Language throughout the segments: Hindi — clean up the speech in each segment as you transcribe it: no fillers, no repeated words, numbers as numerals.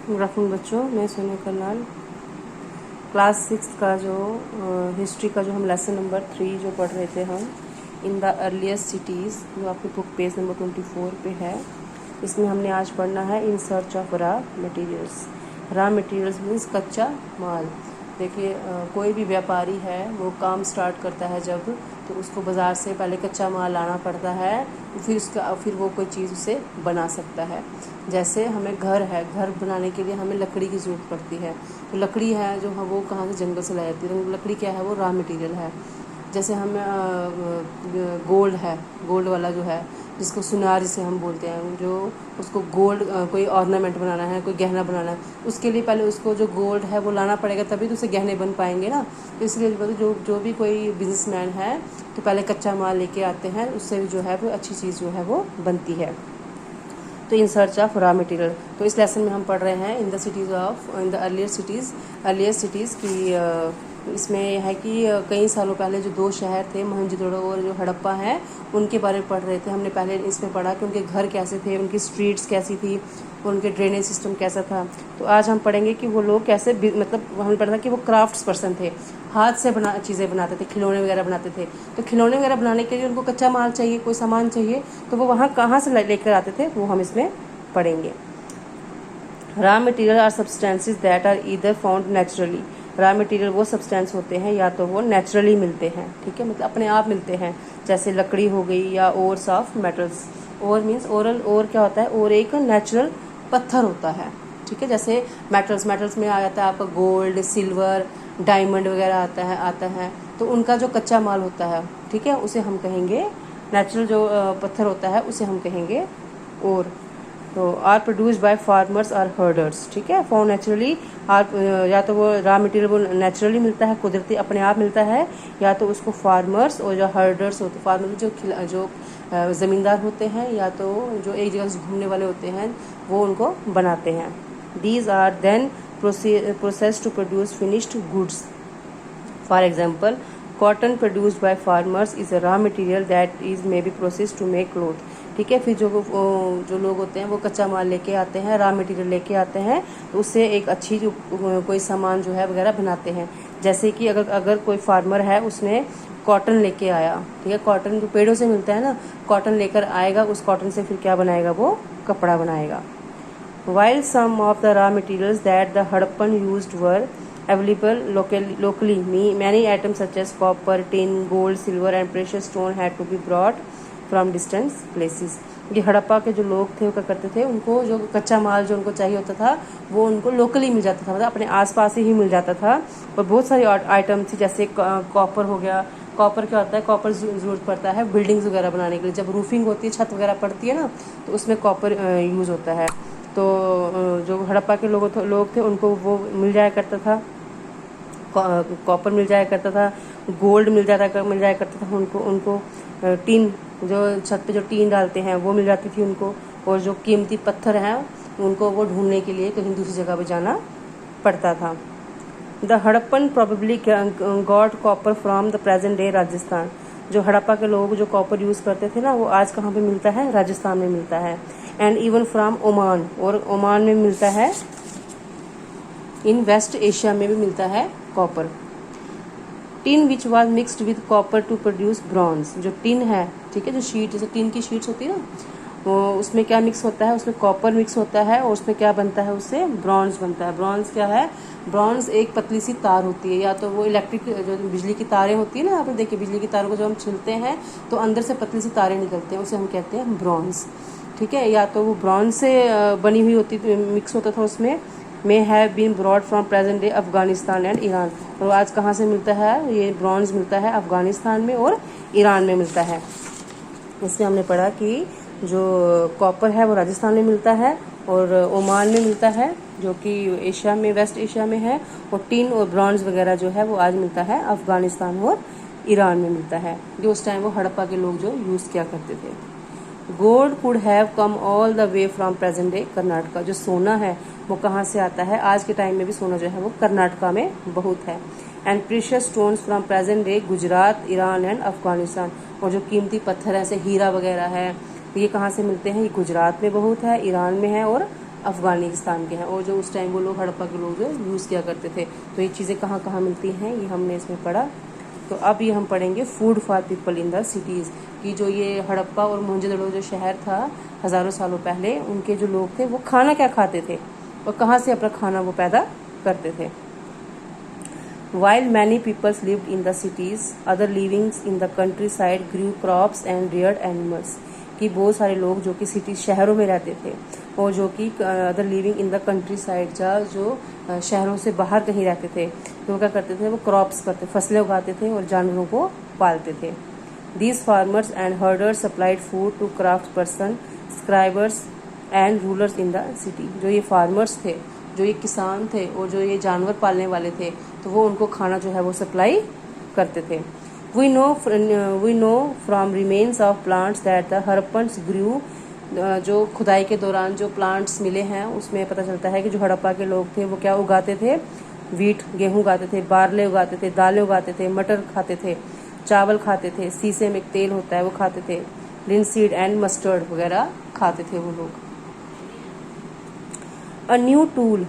गुड आफ्टरनून बच्चों, मैं सोनिया करनाल। क्लास 6 का जो हिस्ट्री का जो हम लेसन नंबर 3 जो पढ़ रहे थे हम इन द अर्लीस्ट सिटीज़, जो आपकी बुक पेज नंबर 24 पे है। इसमें हमने आज पढ़ना है in search of raw materials. Raw materials means कच्चा माल। देखिए, कोई भी व्यापारी है वो काम स्टार्ट करता है जब, तो उसको बाज़ार से पहले कच्चा माल लाना पड़ता है, फिर वो कोई चीज़ उसे बना सकता है। जैसे हमें घर है, घर बनाने के लिए हमें लकड़ी की ज़रूरत पड़ती है। तो लकड़ी है जो है वो कहाँ से, जंगल से लाई जाती है। लकड़ी क्या है, वो रॉ मटेरियल है। जैसे हमें गोल्ड है, गोल्ड वाला जो है जिसको सुनार जिसे हम बोलते हैं, जो उसको गोल्ड कोई ऑर्नामेंट बनाना है, कोई गहना बनाना है, उसके लिए पहले उसको जो गोल्ड है वो लाना पड़ेगा, तभी तो उसे गहने बन पाएंगे ना। तो इसलिए जो भी कोई बिजनेसमैन है तो पहले कच्चा माल लेके आते हैं, उससे जो है वो अच्छी चीज़ जो है वो बनती है। तो in search of raw material, तो इस लेसन में हम पढ़ रहे हैं इन द अर्लियर सिटीज़ की। इसमें यह है कि कई सालों पहले जो दो शहर थे, मोहनजोदड़ो और जो हड़प्पा है, उनके बारे में पढ़ रहे थे। हमने पहले इसमें पढ़ा कि उनके घर कैसे थे, उनकी स्ट्रीट्स कैसी थी और उनके ड्रेनेज सिस्टम कैसा था। तो आज हम पढ़ेंगे कि वो लोग कैसे, मतलब हमने पढ़ा था कि वो क्राफ्ट्स पर्सन थे, हाथ से चीज़ें बनाते थे, खिलौने वगैरह बनाते थे। तो खिलौने वगैरह बनाने के लिए उनको कच्चा माल चाहिए, कोई सामान चाहिए, तो वो वहाँ कहाँ से लेकर आते थे वो हम इसमें पढ़ेंगे। Raw material are substances that are either found naturally. Raw material वो सब्सटेंस होते हैं या तो वो नेचुरली मिलते हैं, ठीक है, मतलब अपने आप मिलते हैं, जैसे लकड़ी हो गई या ores of metals. Ore means oral, ore क्या होता है, और एक नेचुरल पत्थर होता है, ठीक है। जैसे मेटल्स में आ जाता है आपका गोल्ड, सिल्वर, डायमंड वगैरह आता है। तो उनका जो कच्चा माल होता है, ठीक है, उसे हम कहेंगे नेचुरल, जो पत्थर होता है उसे हम कहेंगे और। तो आर प्रोड्यूस्ड बाय फार्मर्स और हर्डर्स, ठीक है। फाउंड नेचुरली आर, या तो वो रॉ मटेरियल वो नेचुरली मिलता है, कुदरती अपने आप मिलता है, या तो उसको फार्मर्स और जो हर्डर्स होते, फार्मर जो ज़मींदार होते हैं, या तो जो एक जगह से घूमने वाले होते हैं, वो उनको बनाते हैं। These are then processed to produce finished goods. For example, cotton produced by farmers is a raw material that is may be processed to make cloth. ठीक है। फिर जो लोग होते हैं वो कच्चा माल लेके आते हैं, रॉ मटेरियल लेके आते हैं, तो उससे एक अच्छी जो कोई सामान जो है वगैरह बनाते हैं। जैसे कि अगर कोई फार्मर है, उसने कॉटन लेके आया, ठीक है, कॉटन जो पेड़ों से मिलता है ना, कॉटन लेकर आएगा, उस कॉटन से फिर क्या बनाएगा, वो कपड़ा बनाएगा। While some of the raw materials that the Harappan used were available locally, many items such as copper, tin, gold, silver and precious stone had to be brought from distant places. ये हड़प्पा के जो लोग थे वो क्या करते थे, उनको जो कच्चा माल जो उनको चाहिए होता था वो उनको लोकली मिल जाता था, मतलब अपने आसपास ही मिल जाता था। और बहुत सारी आइटम थी, जैसे कॉपर हो गया। कॉपर क्या होता है, कॉपर ज़रूरत पड़ता है बिल्डिंग्स वगैरह बनाने के लिए, जब रूफिंग होती है, छत वगैरह पड़ती है ना, तो उसमें कॉपर यूज़ होता है। तो जो हड़प्पा के लोग थे उनको वो मिल जाया करता था, कॉपर मिल जाया करता था, गोल्ड मिल जाया करता था उनको टीन, जो छत पे जो टीन डालते हैं वो मिल जाती थी उनको। और जो कीमती पत्थर हैं उनको वो ढूंढने के लिए कहीं दूसरी जगह पे जाना पड़ता था। The Harappan probably got copper from the present day Rajasthan. जो हड़प्पा के लोग जो कॉपर यूज़ करते थे ना, वो आज कहाँ पे मिलता है, राजस्थान में मिलता है। एंड इवन फ्रॉम ओमान, और ओमान में मिलता है, इन वेस्ट एशिया में भी मिलता है copper. Tin which was mixed with copper two produce bronze. जो टिन है, ठीक है, जो शीट, जैसे टिन की शीट्स होती है ना, वो उसमें क्या मिक्स होता है, उसमें कॉपर मिक्स होता है, और उसमें क्या बनता है, उससे ब्रॉन्ज बनता है। ब्रॉन्ज क्या है, ब्रॉन्ज एक पतली सी तार होती है, या तो वो इलेक्ट्रिक जो बिजली की तारें होती है ना, यहाँ पर देखिए बिजली की तारों को जब हम छिलते हैं तो अंदर से पतली सी तारें निकलते हैं, उसे हम कहते हैं ब्रॉन्ज, ठीक है। या तो वो ब्रॉन्ज से बनी हुई होती, मिक्स होता था उसमें। May have been brought from present day Afghanistan and Iran. और आज कहाँ से मिलता है, ये ब्रॉन्ज मिलता है अफगानिस्तान में और ईरान में मिलता है। इसमें हमने पढ़ा कि जो कॉपर है वो राजस्थान में मिलता है और ओमान में मिलता है, जो कि एशिया में, वेस्ट एशिया में है। और टिन और ब्रॉन्ज वगैरह जो है वो आज मिलता है अफगानिस्तान और ईरान में मिलता है, जो उस टाइम वो हड़प्पा के लोग जो यूज़ किया करते थे। Gold could have come all the way from present day Karnataka. जो सोना है वो कहाँ से आता है, आज के टाइम में भी सोना जो है वो कर्नाटका में बहुत है। And precious stones from present day Gujarat, Iran and Afghanistan. और जो कीमती पत्थर ऐसे हीरा वगैरह है, ये कहाँ से मिलते हैं, ये गुजरात में बहुत है, ईरान में है और अफ़गानिस्तान के हैं, और जो उस टाइम वो लोग हड़प्पा के लोग जो यूज़ किया करते थे। तो ये चीज़ें कहाँ कहाँ मिलती हैं ये हमने इसमें पढ़ा। तो अब ये हम पढ़ेंगे food for people in the cities, कि जो ये हड़प्पा और मोहनजोदड़ो जो शहर था हज़ारों सालों पहले, उनके जो लोग थे वो खाना क्या खाते थे और कहाँ से अपना खाना वो पैदा करते थे। While many peoples lived in the cities, other livings in the countryside grew crops and reared animals। कि बहुत सारे लोग जो कि सिटी शहरों में रहते थे और जो कि other living in the country side जो शहरों से बाहर कहीं रहते थे, तो वो क्या करते थे, वो क्रॉप्स करते, फसलें उगाते थे और जानवरों को पालते थे। These farmers and herders supplied food to craftsperson, scribers and rulers in the city। जो ये फार्मर्स थे, जो ये किसान थे और जो ये जानवर पालने वाले थे, तो वो उनको खाना जो है वो सप्लाई करते थे। We know from remains of plants that the Harappans grew। जो खुदाई के दौरान जो प्लांट्स मिले हैं उसमें पता चलता है कि जो हड़प्पा के लोग थे वो क्या उगाते थे, वीट गेहूँ उगाते थे, बारले उगाते थे, दालें उगाते थे, मटर खाते थे, चावल खाते थे, सीसे में तेल होता है वो खाते थे, लिनसीड एंड मस्टर्ड वगैरह खाते थे वो लोग। A new tool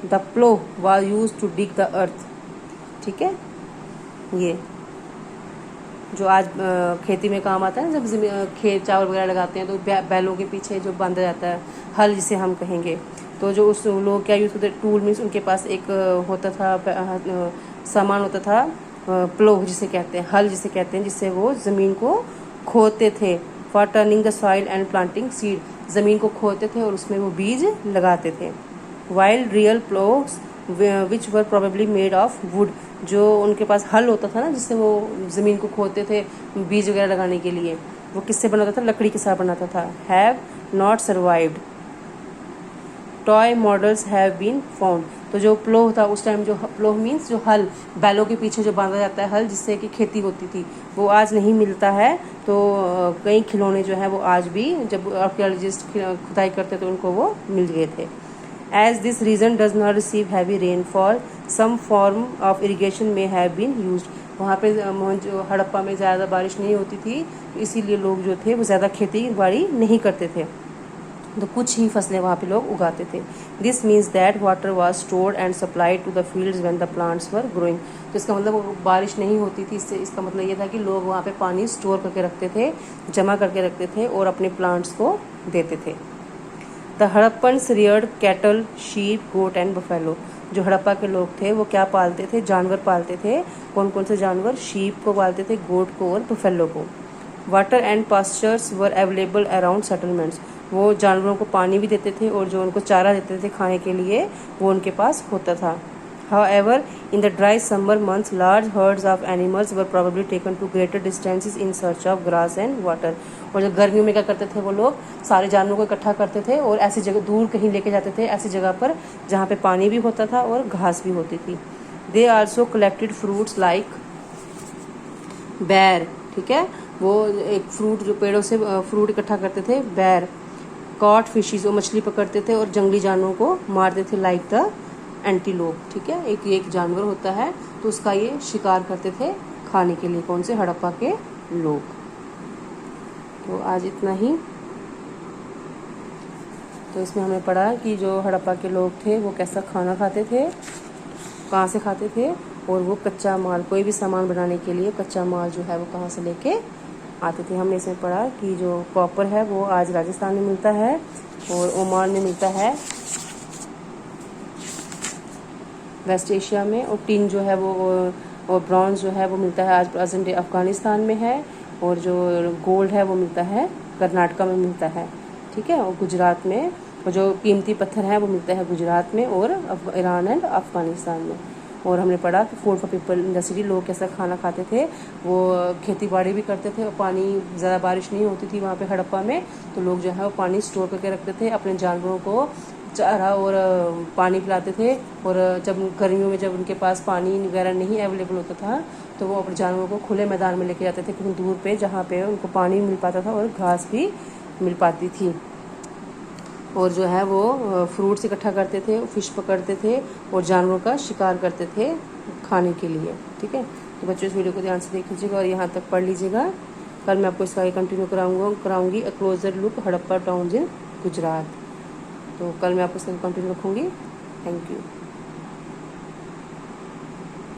the plough was use to dig the earth. ठीक है, ये जो आज खेती में काम आता है ना, जब खेत चावल वगैरह लगाते हैं तो बैलों के पीछे जो बांधा जाता है हल जिसे हम कहेंगे, तो जो उस लोग क्या यूज़ करते, टूल मीन्स उनके पास एक होता था सामान होता था, प्लो जिसे कहते हैं, हल जिसे कहते हैं, जिससे वो ज़मीन को खोदते थे। For turning the soil and planting seed, ज़मीन को खोदते थे और उसमें वो बीज लगाते थे। While real ploughs which were probably made of wood, जो उनके पास हल होता था ना जिससे वो ज़मीन को खोदते थे बीज वगैरह लगाने के लिए, वो किससे बनाता था, लकड़ी के साथ बनाता था। Have not survived, toy models have been found. तो जो प्लो था उस टाइम, जो प्लो मीन्स जो हल, बैलों के पीछे जो बांधा जाता है हल जिससे कि खेती होती थी, वो आज नहीं मिलता है। तो कई खिलौने जो है वो आज भी जब आर्कियोलॉजिस्ट खुदाई करते तो उनको वो मिल गए थे। As this region does not receive heavy rainfall, some form of irrigation may have been used। वहाँ पे जो हड़प्पा में ज़्यादा बारिश नहीं होती थी, तो इसीलिए लोग जो थे वो ज़्यादा खेती बाड़ी नहीं करते थे, तो कुछ ही फसलें वहाँ पे लोग उगाते थे। This means that water was stored and supplied to the fields when the plants were growing. तो इसका मतलब बारिश नहीं होती थी, इसका मतलब ये था कि लोग वहाँ पे पानी स्टोर करके रखते थे, जमा करके रखते थे और अपने प्लांट्स को देते थे। The Harappans reared cattle, sheep, goat and buffalo. जो हड़प्पा के लोग थे वो क्या पालते थे, जानवर पालते थे। कौन कौन से जानवर, शीप को पालते थे, गोट को और बफेलो को। Water and pastures were available around settlements. वो जानवरों को पानी भी देते थे और जो उनको चारा देते थे खाने के लिए वो उनके पास होता था। However, in the dry summer months, large herds of animals were probably taken to greater distances in search of grass and water। और जब गर्मियों में क्या करते थे वो लोग, सारे जानवरों को इकट्ठा करते थे और ऐसी जगह दूर कहीं लेके जाते थे, ऐसी जगह पर जहाँ पे पानी भी होता था और घास भी होती थी। They also collected fruits like बेर। ठीक है, वो एक फ्रूट जो पेड़ों से फ्रूट इकट्ठा करते थे, बेर। कॉट फिशेज, वो मछली पकड़ते थे और जंगली जानवरों को मारते थे, लाइक द एंटीलोप। ठीक है, एक जानवर होता है तो उसका ये शिकार करते थे खाने के लिए, कौन से, हड़प्पा के लोग। तो आज इतना ही। तो इसमें हमें पढ़ा कि जो हड़प्पा के लोग थे वो कैसा खाना खाते थे, कहाँ से खाते थे, और वो कच्चा माल, कोई भी सामान बनाने के लिए कच्चा माल जो है वो कहाँ से लेके आते थे। हमने इसमें पढ़ा कि जो कॉपर है वो आज राजस्थान में मिलता है और ओमान में मिलता है, वेस्ट एशिया में, और टिन जो है वो और ब्रॉन्ज जो है वो मिलता है आज प्रेजेंट डे अफ़गानिस्तान में है, और जो गोल्ड है वो मिलता है कर्नाटका में मिलता है। ठीक है, और गुजरात में, और जो कीमती पत्थर है वो मिलता है गुजरात में और ईरान एंड अफ़गानिस्तान में। और हमने पढ़ा कि food for people in the city, लोग कैसा खाना खाते थे, वो खेती बाड़ी भी करते थे और पानी, ज़्यादा बारिश नहीं होती थी वहाँ पे हड़प्पा में, तो लोग जो है वो पानी स्टोर करके रखते थे, अपने जानवरों को चारा और पानी पिलाते थे। और जब गर्मियों में जब उनके पास पानी वगैरह नहीं अवेलेबल होता था तो वो अपने जानवरों को खुले मैदान में लेके जाते थे कहीं दूर पे, जहाँ पे उनको पानी मिल पाता था और घास भी मिल पाती थी। और जो है वो फ्रूट्स इकट्ठा करते थे, फिश पकड़ते थे और जानवरों का शिकार करते थे खाने के लिए। ठीक है, तो बच्चों इस वीडियो को ध्यान से देख लीजिएगा और यहाँ तक पढ़ लीजिएगा। कल मैं आपको इसका कंटिन्यू कराऊंगी, a closer look Harappa towns in Gujarat. तो कल मैं आपको इसका कंटिन्यू रखूँगी। Thank you.